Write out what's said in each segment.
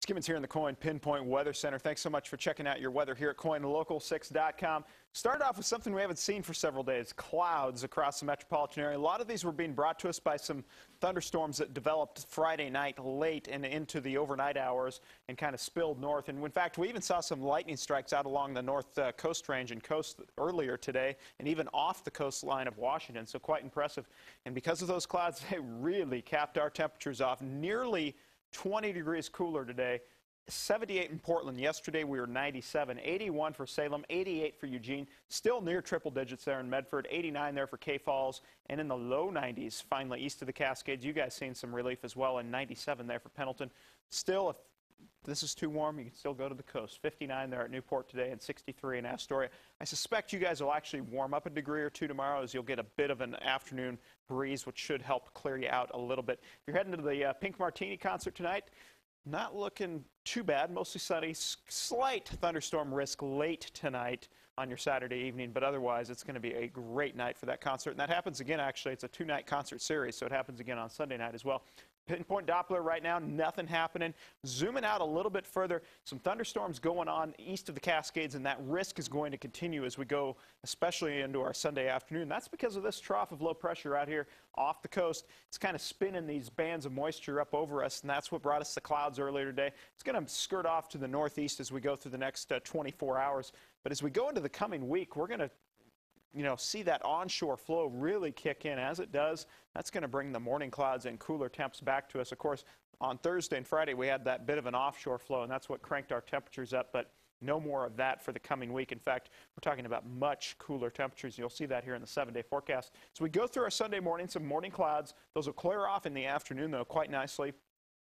Skimmons here in the KOIN Pinpoint Weather Center. Thanks so much for checking out your weather here at KOINLocal6.com. Started off with something we haven't seen for several days, clouds across the metropolitan area. A lot of these were being brought to us by some thunderstorms that developed Friday night late and into the overnight hours and kind of spilled north. And in fact, we even saw some lightning strikes out along the north coast range and coast earlier today and even off the coastline of Washington, so quite impressive. And because of those clouds, they really capped our temperatures off nearly 20 degrees cooler today. 78 in Portland. Yesterday we were 97. 81 for Salem. 88 for Eugene. Still near triple digits there in Medford. 89 there for K Falls. And in the low 90s, finally, east of the Cascades. You guys seen some relief as well. And 97 there for Pendleton. Still, if this is too warm, you can still go to the coast. 59 there at Newport today and 63 in Astoria. I suspect you guys will actually warm up a degree or two tomorrow as you'll get a bit of an afternoon breeze, which should help clear you out a little bit. If you're heading to the Pink Martini concert tonight, not looking too bad. Mostly sunny. Slight thunderstorm risk late tonight on your Saturday evening, but otherwise it's going to be a great night for that concert. And that happens again, actually. It's a two-night concert series, so it happens again on Sunday night as well. Pinpoint Doppler right now, nothing happening. Zooming out a little bit further, some thunderstorms going on east of the Cascades, and that risk is going to continue as we go, especially into our Sunday afternoon. That's because of this trough of low pressure out here off the coast. It's kind of spinning these bands of moisture up over us, and that's what brought us the clouds earlier today. It's going to skirt off to the northeast as we go through the next 24 hours. But as we go into the coming week, we're going to see that onshore flow really kick in. As it does, that's going to bring the morning clouds and cooler temps back to us. Of course, on Thursday and Friday, we had that bit of an offshore flow, and that's what cranked our temperatures up, but no more of that for the coming week. In fact, we're talking about much cooler temperatures. You'll see that here in the 7-day forecast. So we go through our Sunday morning, some morning clouds. Those will clear off in the afternoon, though, quite nicely,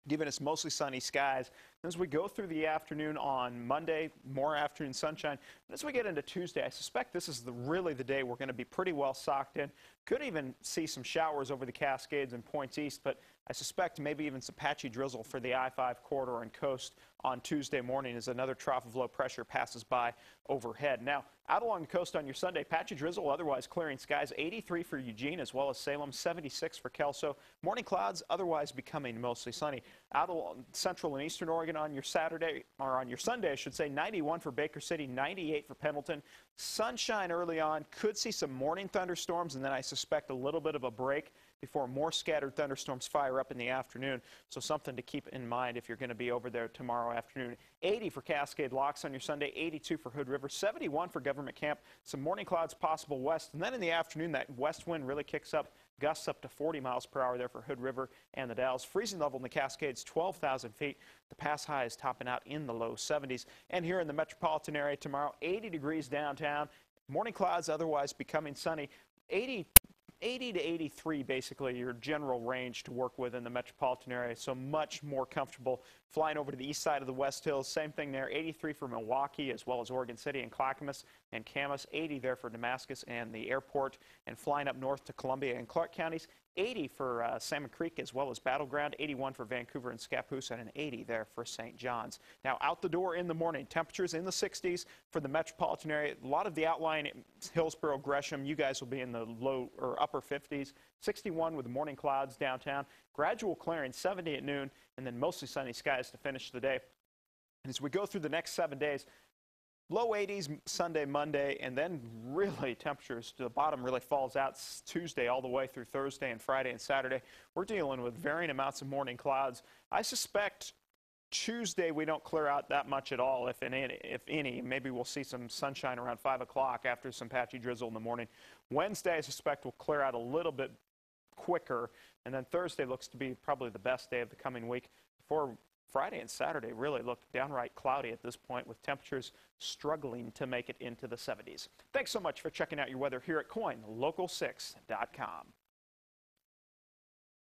giving us mostly sunny skies. As we go through the afternoon on Monday, more afternoon sunshine. But as we get into Tuesday, I suspect this is really the day we're going to be pretty well socked in. Could even see some showers over the Cascades and points east, but I suspect maybe even some patchy drizzle for the I-5 corridor and coast on Tuesday morning as another trough of low pressure passes by overhead. Now, out along the coast on your Sunday, patchy drizzle, otherwise clearing skies. 83 for Eugene as well as Salem, 76 for Kelso. Morning clouds, otherwise becoming mostly sunny. Out along central and eastern Oregon on your Saturday, or on your Sunday, I should say, 91 for Baker City, 98 for Pendleton. Sunshine early on, could see some morning thunderstorms, and then I suspect a little bit of a break before more scattered thunderstorms fire up in the afternoon. So something to keep in mind if you're going to be over there tomorrow afternoon. 80 for Cascade Locks on your Sunday, 82 for Hood River, 71 for Government Camp. Some morning clouds possible west, and then in the afternoon that west wind really kicks up. Gusts up to 40 miles per hour there for Hood River and the Dalles. Freezing level in the Cascades, 12,000 feet. The pass high is topping out in the low 70s. And here in the metropolitan area tomorrow, 80 degrees downtown. Morning clouds, otherwise becoming sunny. 80 to 83, basically, your general range to work with in the metropolitan area, so much more comfortable flying over to the east side of the West Hills. Same thing there, 83 for Milwaukee as well as Oregon City and Clackamas and Camas, 80 there for Damascus and the airport, and flying up north to Columbia and Clark counties, 80 for Salmon Creek as well as Battleground, 81 for Vancouver and Scappoose, and an 80 there for St. John's. Now, out the door in the morning, temperatures in the 60s for the metropolitan area. A lot of the outlying Hillsborough, Gresham, you guys will be in the low or upper 50s. 61 with morning clouds downtown. Gradual clearing, 70 at noon, and then mostly sunny skies to finish the day. And as we go through the next 7 days, low 80s Sunday, Monday, and then really temperatures to the bottom really falls out Tuesday all the way through Thursday and Friday and Saturday. We're dealing with varying amounts of morning clouds. I suspect Tuesday we don't clear out that much at all, if any. Maybe we'll see some sunshine around 5 o'clock after some patchy drizzle in the morning. Wednesday, I suspect, will clear out a little bit quicker, and then Thursday looks to be probably the best day of the coming week before Friday and Saturday really look downright cloudy at this point, with temperatures struggling to make it into the 70s. Thanks so much for checking out your weather here at KOINLocal6.com.